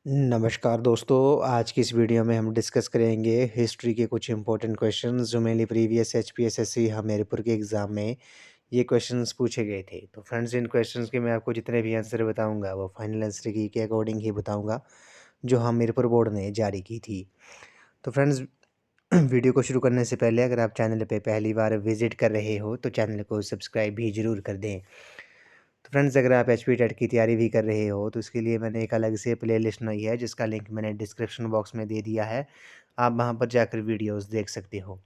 नमस्कार दोस्तों, आज की इस वीडियो में हम डिस्कस करेंगे हिस्ट्री के कुछ इंपॉर्टेंट क्वेश्चंस जो मेनली प्रीवियस एचपीएसएससी हमीरपुर के एग्ज़ाम में ये क्वेश्चंस पूछे गए थे। तो फ्रेंड्स, इन क्वेश्चंस के मैं आपको जितने भी आंसर बताऊंगा वो फाइनल आंसर की के अकॉर्डिंग ही बताऊंगा जो हमीरपुर बोर्ड ने जारी की थी। तो फ्रेंड्स, वीडियो को शुरू करने से पहले अगर आप चैनल पर पहली बार विजिट कर रहे हो तो चैनल को सब्सक्राइब भी ज़रूर कर दें। तो फ्रेंड्स, अगर आप एचपी टेट की तैयारी भी कर रहे हो तो इसके लिए मैंने एक अलग से प्लेलिस्ट बनाई है जिसका लिंक मैंने डिस्क्रिप्शन बॉक्स में दे दिया है। आप वहां पर जाकर वीडियोस देख सकते हो।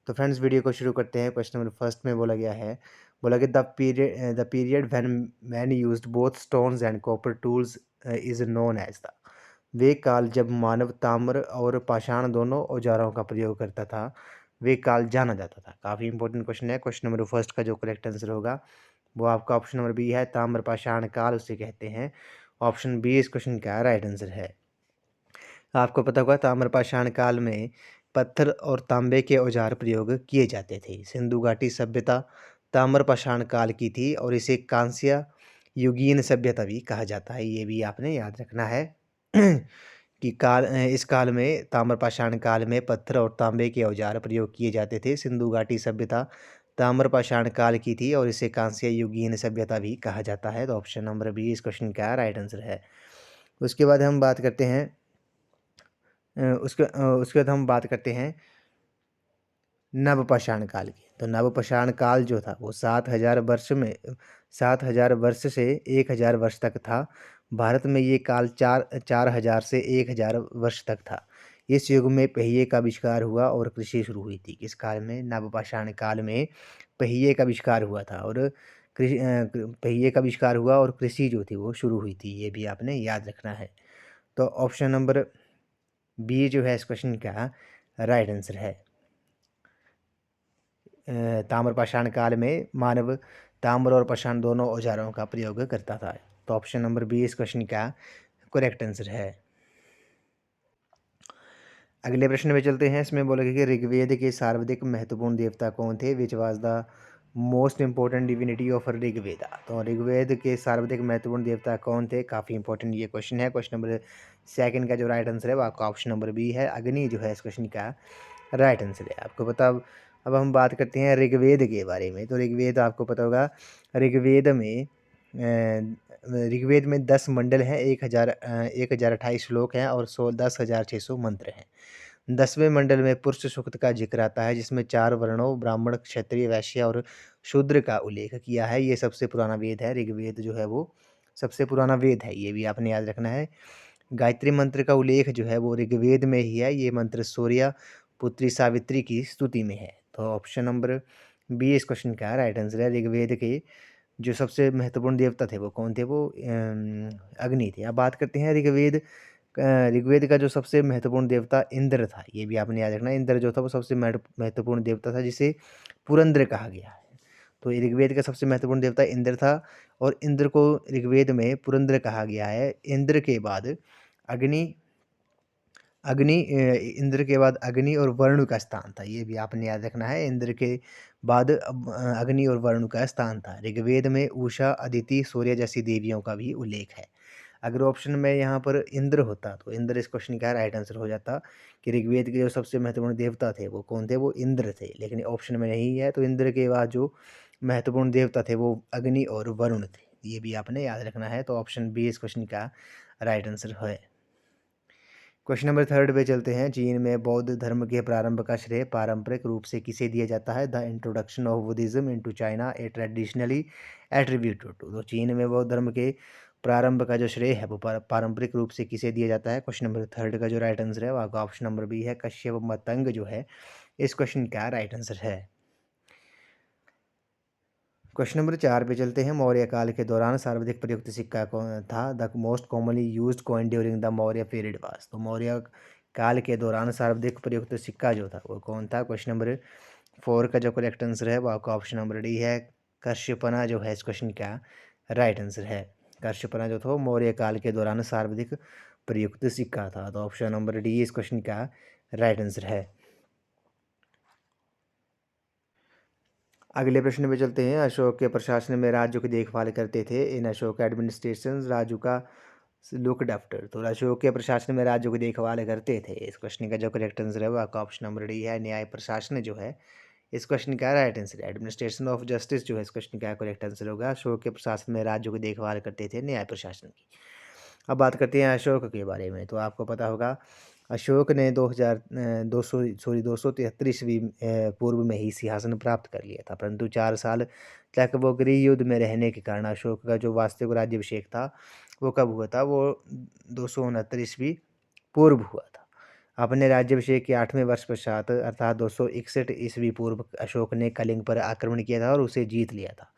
तो फ्रेंड्स, वीडियो को शुरू करते हैं। क्वेश्चन नंबर फर्स्ट में बोला गया है, बोला कि the period when man used both stones and copper tools is known as the. वे काल जब मानव ताम्र और पाषाण दोनों औजारों का प्रयोग करता था वे काल जाना जाता था। काफ़ी इंपॉर्टेंट क्वेश्चन है। क्वेश्चन नंबर फर्स्ट का जो करेक्ट आंसर होगा वो आपका ऑप्शन नंबर बी है, ताम्रपाषाण काल उसे कहते हैं। ऑप्शन बी इस क्वेश्चन का राइट आंसर है। आपको पता होगा ताम्रपाषाण काल में पत्थर और तांबे के औजार प्रयोग किए जाते थे। सिंधु घाटी सभ्यता ताम्रपाषाण काल की थी और इसे कांस्य युगीन सभ्यता भी कहा जाता है। ये भी आपने याद रखना है कि इस काल में ताम्रपाषाण काल में पत्थर और तांबे के औजार प्रयोग किए जाते थे। सिंधु घाटी सभ्यता ताम्रपाषाण काल की थी और इसे कांस्य युगीन सभ्यता भी कहा जाता है। तो ऑप्शन नंबर बी इस क्वेश्चन का राइट आंसर है। उसके बाद हम बात करते हैं उसके बाद हम बात करते हैं नवपाषाण काल की। तो नवपाषाण काल जो था वो 7,000 वर्ष से 1,000 वर्ष तक था। भारत में ये काल 4,000 से 1,000 वर्ष तक था। इस युग में पहिए का आविष्कार हुआ और कृषि शुरू हुई थी। किस काल में? नवपाषाण काल में पहिए का आविष्कार हुआ था और पहिए का आविष्कार हुआ और कृषि जो थी वो शुरू हुई थी। ये भी आपने याद रखना है। तो ऑप्शन नंबर बी जो है इस क्वेश्चन का राइट आंसर है। ताम्रपाषाण काल में मानव ताम्र और पाषाण दोनों औजारों का प्रयोग करता था। तो ऑप्शन नंबर बी इस क्वेश्चन का करेक्ट आंसर है। अगले प्रश्न में चलते हैं। इसमें बोला गया कि ऋग्वेद के सर्वाधिक महत्वपूर्ण देवता कौन थे? Which was the most important divinity of Rigveda. तो ऋग्वेद के सर्वाधिक महत्वपूर्ण देवता कौन थे? काफ़ी इंपॉर्टेंट ये क्वेश्चन है। क्वेश्चन नंबर सेकंड का जो राइट आंसर है वो आपका ऑप्शन नंबर बी है, अग्नि जो है इस क्वेश्चन का राइट आंसर है। आपको पता, अब हम बात करते हैं ऋग्वेद के बारे में। तो ऋग्वेद आपको पता होगा, ऋग्वेद में ऋग्वेद में 10 मंडल हैं, 1,028 श्लोक हैं और 10,600 मंत्र हैं। 10वें मंडल में पुरुष सूक्त का जिक्र आता है जिसमें 4 वर्णों ब्राह्मण, क्षत्रिय, वैश्य और शूद्र का उल्लेख किया है। ये सबसे पुराना वेद है। ऋग्वेद जो है वो सबसे पुराना वेद है, ये भी आपने याद रखना है। गायत्री मंत्र का उल्लेख जो है वो ऋग्वेद में ही है। ये मंत्र सूर्य पुत्री सावित्री की स्तुति में है। तो ऑप्शन नंबर बी इस क्वेश्चन का राइट आंसर है। ऋग्वेद के जो सबसे महत्वपूर्ण देवता थे वो कौन थे? वो अग्नि थे। अब बात करते हैं ऋग्वेद का जो सबसे महत्वपूर्ण देवता इंद्र था। ये भी आपने याद रखना है। इंद्र जो था वो सबसे महत्वपूर्ण देवता था जिसे पुरंदर कहा गया है। तो ऋग्वेद का सबसे महत्वपूर्ण देवता इंद्र था और इंद्र को ऋग्वेद में पुरंदर कहा गया है। इंद्र के बाद अग्नि इंद्र के बाद अग्नि और वरुण का स्थान था। ये भी आपने याद रखना है। इंद्र के बाद अग्नि और वरुण का स्थान था। ऋग्वेद में उषा, अदिति, सूर्य जैसी देवियों का भी उल्लेख है। अगर ऑप्शन में यहाँ पर इंद्र होता तो इंद्र इस क्वेश्चन का राइट आंसर हो जाता कि ऋग्वेद के जो सबसे महत्वपूर्ण देवता थे वो कौन थे? वो इंद्र थे। लेकिन ऑप्शन में नहीं है, तो इंद्र के बाद जो महत्वपूर्ण देवता थे वो अग्नि और वरुण थे। ये भी आपने याद रखना है। तो ऑप्शन बी इस क्वेश्चन का राइट आंसर है। क्वेश्चन नंबर थर्ड पे चलते हैं। चीन में बौद्ध धर्म के प्रारंभ का श्रेय पारंपरिक रूप से किसे दिया जाता है? The introduction of Buddhism into China a traditionally attributed to. तो चीन में बौद्ध धर्म के प्रारंभ का जो श्रेय है वो पारंपरिक रूप से किसे दिया जाता है? क्वेश्चन नंबर थर्ड का जो राइट आंसर है वो आपका ऑप्शन नंबर बी है, कश्यप मतंग जो है इस क्वेश्चन का राइट आंसर है। क्वेश्चन नंबर 4 पे चलते हैं। मौर्य काल के दौरान सर्वाधिक प्रयुक्त सिक्का कौन था? The most commonly used coin during the Maurya period was. तो मौर्य काल के दौरान सर्वाधिक प्रयुक्त सिक्का जो था वो कौन था? क्वेश्चन नंबर 4 का जो करेक्ट आंसर है वो आपका ऑप्शन नंबर डी है, कश्यपना जो है इस क्वेश्चन का राइट आंसर है। कश्यपना जो था वो मौर्य काल के दौरान सर्वाधिक प्रयुक्त सिक्का था। तो ऑप्शन नंबर डी इस क्वेश्चन का राइट आंसर है। अगले प्रश्न में चलते हैं। अशोक के प्रशासन में राज्यों की देखभाल करते थे। इन अशोक एडमिनिस्ट्रेशन राज्यों का लुक्ड आफ्टर। तो अशोक के प्रशासन में राज्यों की देखभाल करते थे। इस क्वेश्चन का जो करेक्ट आंसर है वो आपका ऑप्शन नंबर डी है, न्याय प्रशासन जो है इस क्वेश्चन का राइट आंसर है। एडमिनिस्ट्रेशन ऑफ जस्टिस जो है इस क्वेश्चन का करेक्ट आंसर होगा। अशोक के प्रशासन में राज्यों की देखभाल करते थे न्याय प्रशासन की। अब बात करते हैं अशोक के बारे में। तो आपको पता होगा अशोक ने 273 ईस्वी पूर्व में ही सिंहासन प्राप्त कर लिया था, परंतु 4 साल तक वो गृह युद्ध में रहने के कारण अशोक का जो वास्तविक राज्याभिषेक था वो कब हुआ था, वो 269 ईस्वी पूर्व हुआ था। अपने राज्याभिषेक के 8वें वर्ष पश्चात अर्थात 261 ईस्वी पूर्व अशोक ने कलिंग पर आक्रमण किया था और उसे जीत लिया था।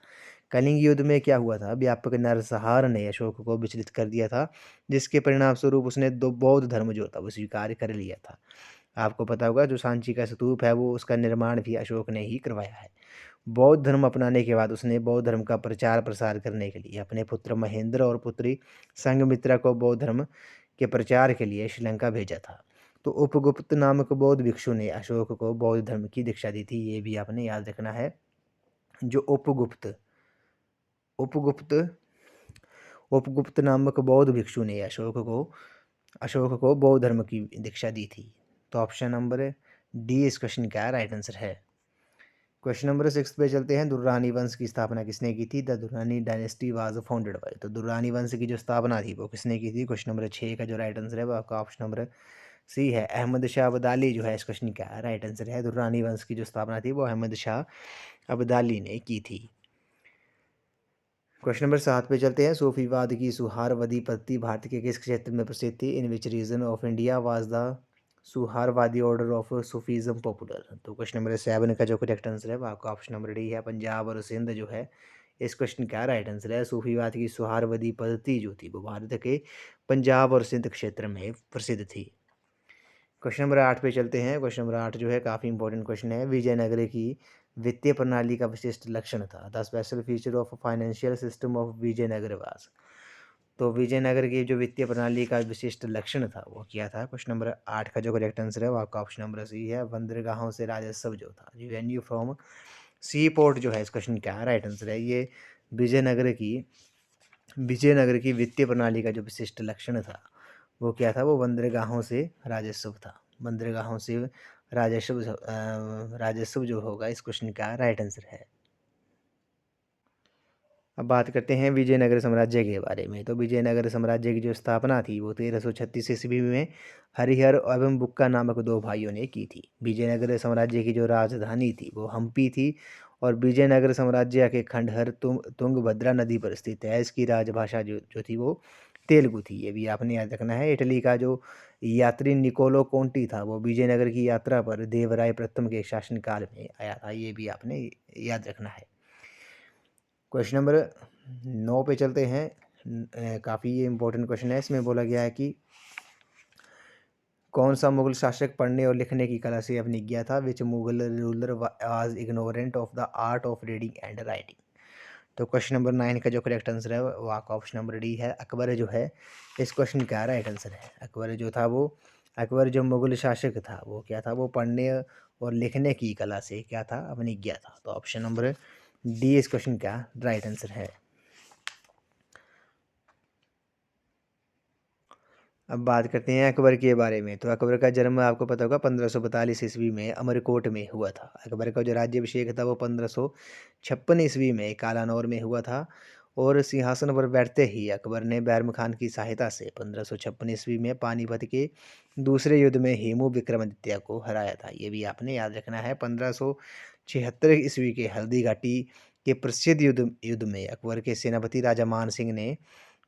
कलिंग युद्ध में क्या हुआ था, व्यापक नरसंहार ने अशोक को विचलित कर दिया था, जिसके परिणाम स्वरूप उसने दो बौद्ध धर्म जो था वो स्वीकार कर लिया था। आपको पता होगा जो सांची का स्तूप है वो उसका निर्माण भी अशोक ने ही करवाया है। बौद्ध धर्म अपनाने के बाद उसने बौद्ध धर्म का प्रचार प्रसार करने के लिए अपने पुत्र महेंद्र और पुत्री संघमित्रा को बौद्ध धर्म के प्रचार के लिए श्रीलंका भेजा था। तो उपगुप्त नामक बौद्ध भिक्षु ने अशोक को बौद्ध धर्म की दीक्षा दी थी, ये भी आपने याद रखना है। जो उपगुप्त उपगुप्त उपगुप्त नामक बौद्ध भिक्षु ने अशोक को बौद्ध धर्म की दीक्षा दी थी। तो ऑप्शन नंबर डी इस क्वेश्चन का राइट आंसर है। क्वेश्चन नंबर 6 पे चलते हैं। दुर्रानी वंश की स्थापना किसने की थी? The Durrani dynasty was founded by. तो दुर्रानी वंश की जो स्थापना थी वो किसने की थी? क्वेश्चन नंबर 6 का जो राइट आंसर है वो आपका ऑप्शन नंबर सी है, अहमद शाह अब्दाली जो है इस क्वेश्चन का राइट आंसर है। दुर्रानी वंश की जो स्थापना थी वो अहमद शाह अब्दाली ने की थी। क्वेश्चन नंबर 7 पे चलते हैं। सूफीवाद की सुहारवादी पद्धति भारत के किस क्षेत्र में प्रसिद्ध थी? In which region of India was the Suhrawardi order of Sufism popular. तो क्वेश्चन नंबर 7 का जो करेक्ट आंसर है वो आपका ऑप्शन नंबर डी है, पंजाब और सिंध जो है इस क्वेश्चन का राइट आंसर है। सूफीवाद की सुहारवादी पद्धति जो थी वो भारत के पंजाब और सिंध क्षेत्र में प्रसिद्ध थी। क्वेश्चन नंबर 8 पे चलते हैं। क्वेश्चन नंबर 8 जो है काफ़ी इंपॉर्टेंट क्वेश्चन है। विजयनगर की वित्तीय प्रणाली का विशिष्ट लक्षण था। The special feature of financial system of Vijayanagar was. तो विजयनगर की जो वित्तीय प्रणाली का विशिष्ट लक्षण था वो क्या था? क्वेश्चन नंबर 8 का जो करेक्ट आंसर है वो आपका ऑप्शन नंबर सी है, बंदरगाहों से राजस्व जो था, रेवेन्यू फ्रॉम सी पोर्ट जो है इस क्वेश्चन का राइट आंसर है। ये विजयनगर की विजयनगर की वित्तीय प्रणाली का जो विशिष्ट लक्षण था वो क्या था? वो बंदरगाहों से राजस्व था। बंदरगाहों से राजस्व जो होगा इस क्वेश्चन का राइट आंसर है। अब बात करते हैं विजयनगर साम्राज्य के बारे में। तो विजयनगर साम्राज्य की जो स्थापना थी वो 1336 ईस्वी में हरिहर एवं बुक्का नामक दो भाइयों ने की थी। विजयनगर साम्राज्य की जो राजधानी थी वो हम्पी थी और विजयनगर साम्राज्य के खंडहर तुंगभद्रा नदी पर स्थित है। इसकी राजभाषा जो थी वो तेलुगु थी, ये भी आपने याद रखना है। इटली का जो यात्री निकोलो कोंटी था वो विजयनगर की यात्रा पर देवराय प्रथम के शासनकाल में आया था, ये भी आपने याद रखना है। क्वेश्चन नंबर 9 पे चलते हैं। काफ़ी ये इंपॉर्टेंट क्वेश्चन है। इसमें बोला गया है कि कौन सा मुगल शासक पढ़ने और लिखने की कला से अवज्ञा था? Which Mughal ruler was ignorant of the art of reading and writing. तो क्वेश्चन नंबर 9 का जो करेक्ट आंसर है वो आपका ऑप्शन नंबर डी है, अकबर जो है इस क्वेश्चन का राइट आंसर है। अकबर जो मुगल शासक था वो क्या था? वो पढ़ने और लिखने की कला से क्या था? अवज्ञा था। तो ऑप्शन नंबर डी इस क्वेश्चन का राइट आंसर है। अब बात करते हैं अकबर के बारे में। तो अकबर का जन्म आपको पता होगा 1542 ईस्वी में अमरकोट में हुआ था। अकबर का जो राज्याभिषेक था वो 1556 ईस्वी में कालानौर में हुआ था और सिंहासन पर बैठते ही अकबर ने बैरम खान की सहायता से 1556 ईस्वी में पानीपत के दूसरे युद्ध में हेमू विक्रमादित्य को हराया था, ये भी आपने याद रखना है। 1576 ईस्वी के हल्दी घाटी के प्रसिद्ध युद्ध में अकबर के सेनापति राजा मान सिंह ने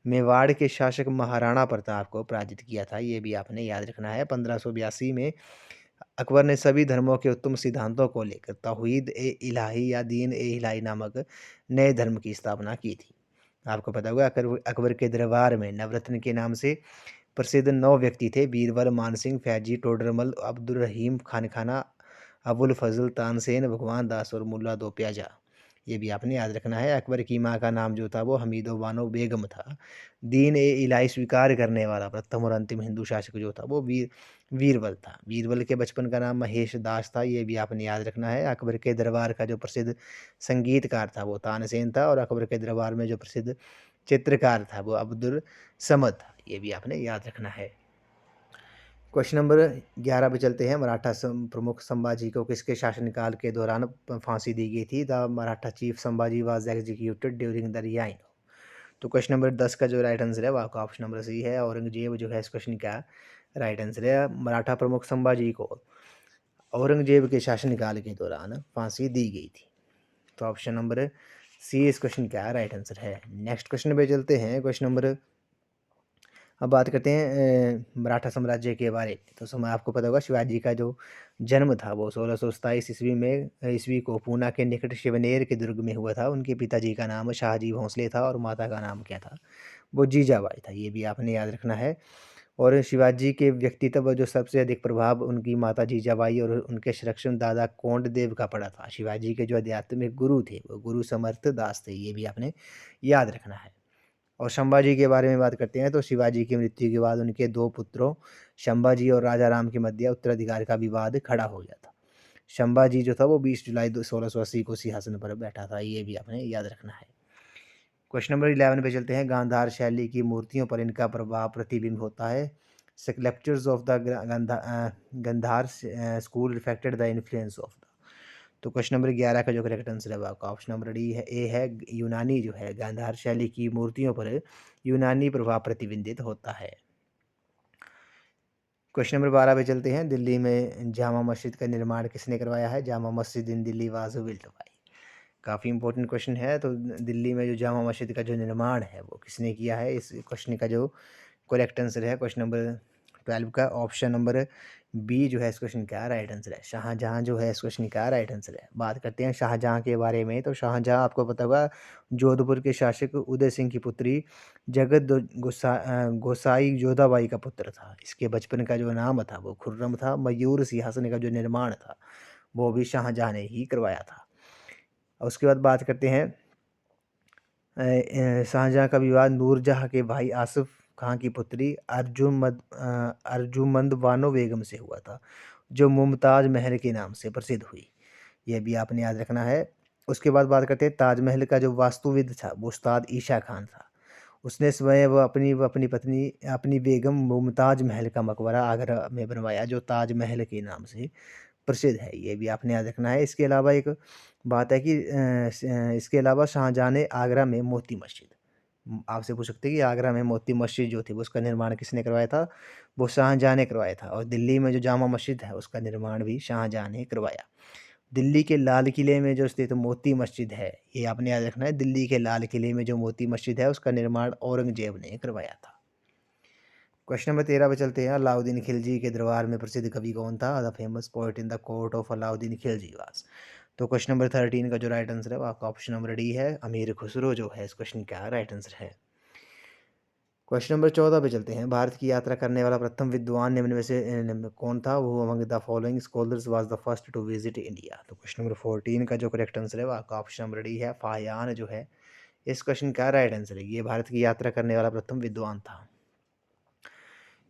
मेवाड़ के शासक महाराणा प्रताप को पराजित किया था, ये भी आपने याद रखना है। 1582 में अकबर ने सभी धर्मों के उत्तम सिद्धांतों को लेकर तौहीद ए इलाही या दीन ए इलाही नामक नए धर्म की स्थापना की थी। आपको पता होगा अकबर के दरबार में नवरत्न के नाम से प्रसिद्ध 9 व्यक्ति थे। बीरबल, मानसिंह, फैजी, टोडरमल, अब्दुल रहीम खान खाना, अबुल फजल, तानसेन, भगवान दास और मुल्ला दो प्याजा, ये भी आपने याद रखना है। अकबर की माँ का नाम जो था वो हमीदो बानो बेगम था। दीन ए इलाही स्वीकार करने वाला प्रथम और अंतिम हिंदू शासक जो था वो बीरबल था। बीरबल के बचपन का नाम महेश दास था, ये भी आपने याद रखना है। अकबर के दरबार का जो प्रसिद्ध संगीतकार था वो तानसेन था और अकबर के दरबार में जो प्रसिद्ध चित्रकार था वो अब्दुल समद था, ये भी आपने याद रखना है। क्वेश्चन नंबर 11 पे चलते हैं। मराठा प्रमुख संभाजी को किसके शासनकाल के दौरान फांसी दी गई थी? The Maratha chief Sambhaji was executed during the reign. तो क्वेश्चन नंबर 10 का जो राइट आंसर है वो आपका ऑप्शन नंबर सी है, औरंगजेब जो है इस क्वेश्चन का राइट आंसर है। मराठा प्रमुख संभाजी को औरंगजेब के शासनकाल के दौरान फांसी दी गई थी। तो ऑप्शन नंबर सी इस क्वेश्चन का राइट आंसर है। नेक्स्ट क्वेश्चन पे चलते हैं। क्वेश्चन नंबर अब बात करते हैं मराठा साम्राज्य के बारे में। तो समय आपको पता होगा शिवाजी का जो जन्म था वो 1627 ईस्वी में ईस्वी को पूना के निकट शिवनेर के दुर्ग में हुआ था। उनके पिताजी का नाम शाहजी भोंसले था और माता का नाम क्या था? वो जीजाबाई था। ये भी आपने याद रखना है। और शिवाजी के व्यक्तित्व जो सबसे अधिक प्रभाव उनकी माता जीजाबाई और उनके संरक्षण दादा कोंडदेव का पड़ा था। शिवाजी के जो आध्यात्मिक गुरु थे वो गुरु समर्थ दास थे। ये भी आपने याद रखना है। और संभाजी के बारे में बात करते हैं तो शिवाजी की मृत्यु के बाद उनके दो पुत्रों संभाजी और राजा राम के मध्य उत्तराधिकार का विवाद खड़ा हो गया था। संभाजी जो था वो 20 जुलाई 1680 को सिंहासन पर बैठा था। ये भी आपने याद रखना है। क्वेश्चन नंबर 11 पे चलते हैं। गांधार शैली की मूर्तियों पर इनका प्रभाव प्रतिबिंब होता है। Sculptures of the Gandhara school reflected the influence of the. तो क्वेश्चन नंबर 11 का जो करेक्ट आंसर है आपका ऑप्शन नंबर डी है, ए है। यूनानी जो है गांधार शैली की मूर्तियों पर यूनानी प्रभाव प्रतिबिंबित होता है। क्वेश्चन नंबर 12 पे चलते हैं। दिल्ली में जामा मस्जिद का निर्माण किसने करवाया है? जामा मस्जिद इन दिल्ली वाज बिल्ट बाय। काफ़ी इंपॉर्टेंट क्वेश्चन है। तो दिल्ली में जो जामा मस्जिद का जो निर्माण है वो किसने किया है? इस क्वेश्चन का जो करेक्ट आंसर है क्वेश्चन नंबर 12 का ऑप्शन नंबर बी जो है इस क्वेश्चन का राइट आंसर है। शाहजहाँ जो है इस क्वेश्चन का राइट आंसर है। बात करते हैं शाहजहाँ के बारे में। तो शाहजहाँ आपको पता होगा जोधपुर के शासक उदय सिंह की पुत्री गोसाई जोधाबाई का पुत्र था। इसके बचपन का जो नाम था वो खुर्रम था। मयूर सिंहासन का जो निर्माण था वो भी शाहजहाँ ने ही करवाया था। उसके बाद बात करते हैं शाहजहाँ का विवाह नूरजहाँ के भाई आसिफ खां की पुत्री अर्जुमंद बानो बेगम से हुआ था, जो मुमताज़ महल के नाम से प्रसिद्ध हुई। यह भी आपने याद रखना है। उसके बाद बात करते हैं ताजमहल का जो वास्तुविद था वो उस्ताद ईशा खान था। उसने स्वयं व अपनी पत्नी अपनी बेगम मुमताज़ महल का मकबरा आगरा में बनवाया, जो ताजमहल के नाम से प्रसिद्ध है। ये भी आपने याद रखना है। इसके अलावा एक बात है कि इसके अलावा शाहजहाँ ने आगरा में मोती मस्जिद, आपसे पूछ सकते हैं कि आगरा में मोती मस्जिद जो थी वो उसका निर्माण किसने करवाया था? वो शाहजहाँ ने करवाया था। और दिल्ली में जो जामा मस्जिद है उसका निर्माण भी शाहजहाँ ने करवाया। दिल्ली के लाल किले में जो स्थित मोती मस्जिद है, ये आपने याद रखना है। दिल्ली के लाल किले में जो मोती मस्जिद है उसका निर्माण औरंगजेब ने करवाया था। क्वेश्चन नंबर 13 पे चलते हैं। अलाउद्दीन खिलजी के दरबार में प्रसिद्ध कवि कौन था? The famous poet in the court of Alauddin Khilji was. तो क्वेश्चन नंबर 13 का जो राइट आंसर है वो आपका ऑप्शन नंबर डी है। अमीर खुसरो जो है इस क्वेश्चन का राइट आंसर है। क्वेश्चन नंबर 14 पे चलते हैं। भारत की यात्रा करने वाला प्रथम विद्वान निम्न में से कौन था? वो among the following scholars was the first to visit India. तो क्वेश्चन नंबर 14 का जो करेक्ट आंसर है वो आपका ऑप्शन नंबर डी है। फाहियान जो है इस क्वेश्चन का राइट आंसर है। ये भारत की यात्रा करने वाला प्रथम विद्वान था।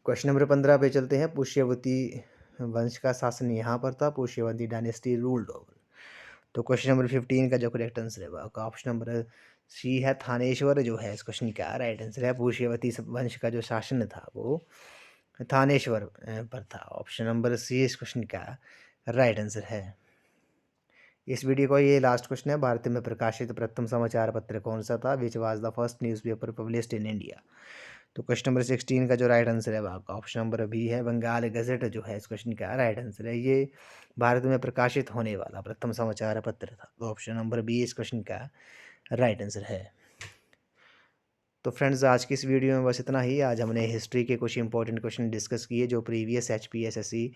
क्वेश्चन नंबर 15 पे चलते हैं। पुष्यवती वंश का शासन यहाँ पर था। Pushyavati dynasty ruled over. तो क्वेश्चन नंबर 15 का जो करेक्ट आंसर है वो आपका ऑप्शन नंबर सी है। थानेश्वर जो है इस क्वेश्चन का राइट आंसर है। पुष्यवती वंश का जो शासन था वो थानेश्वर पर था। ऑप्शन नंबर सी इस क्वेश्चन का राइट आंसर है। इस वीडियो का ये लास्ट क्वेश्चन है। भारत में प्रकाशित प्रथम समाचार पत्र कौन सा था? Which was the first newspaper published in India. तो क्वेश्चन नंबर 16 का जो राइट आंसर है वो आपका ऑप्शन नंबर बी है। बंगाल गजट जो है इस क्वेश्चन का राइट आंसर है। ये भारत में प्रकाशित होने वाला प्रथम समाचार पत्र था। तो ऑप्शन नंबर बी इस क्वेश्चन का राइट आंसर है। तो फ्रेंड्स आज की इस वीडियो में बस इतना ही। आज हमने हिस्ट्री के कुछ इंपॉर्टेंट क्वेश्चन डिस्कस किए जो प्रीवियस HPSSC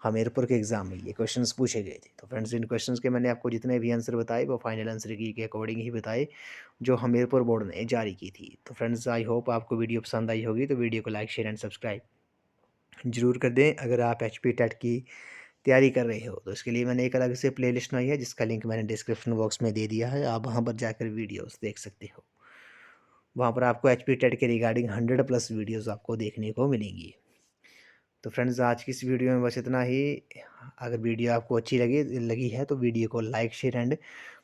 हमीरपुर के एग्जाम में ये क्वेश्चंस पूछे गए थे। तो फ्रेंड्स इन क्वेश्चंस के मैंने आपको जितने भी आंसर बताए वो फाइनल आंसर की के अकॉर्डिंग ही बताए जो हमीरपुर बोर्ड ने जारी की थी। तो फ्रेंड्स आई होप आपको वीडियो पसंद आई होगी। तो वीडियो को लाइक शेयर एंड सब्सक्राइब जरूर कर दें। अगर आप HP टेट की तैयारी कर रहे हो तो इसके लिए मैंने एक अलग से प्लेलिस्ट बनाई है जिसका लिंक मैंने डिस्क्रिप्शन बॉक्स में दे दिया है। आप वहाँ पर जाकर वीडियोज़ देख सकते हो। वहाँ पर आपको HP टेट के रिगार्डिंग 100+ वीडियोज़ आपको देखने को मिलेंगी। तो फ्रेंड्स आज की इस वीडियो में बस इतना ही। अगर वीडियो आपको अच्छी लगी है तो वीडियो को लाइक शेयर एंड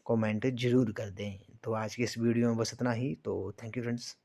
कमेंट ज़रूर कर दें। तो आज की इस वीडियो में बस इतना ही। तो थैंक यू फ्रेंड्स।